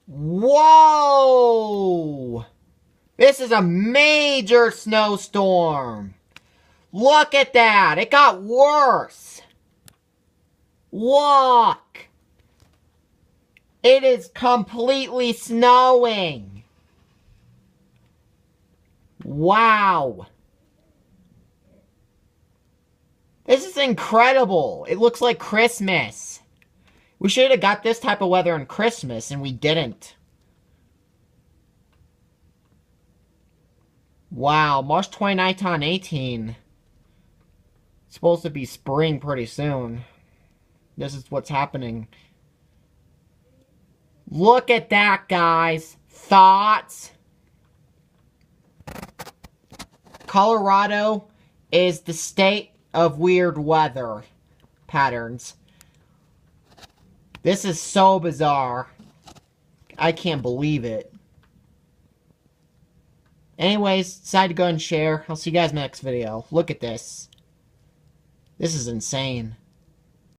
Whoa! This is a major snowstorm. Look at that. It got worse. Look. It is completely snowing. Wow. This is incredible. It looks like Christmas. We should have got this type of weather on Christmas, and we didn't. Wow, March 29th on 18. It's supposed to be spring pretty soon. This is what's happening. Look at that, guys. Thoughts? Colorado is the state of weird weather patterns. This is so bizarre. I can't believe it. Anyways, decide to go and share. I'll see you guys in the next video. Look at this. This is insane.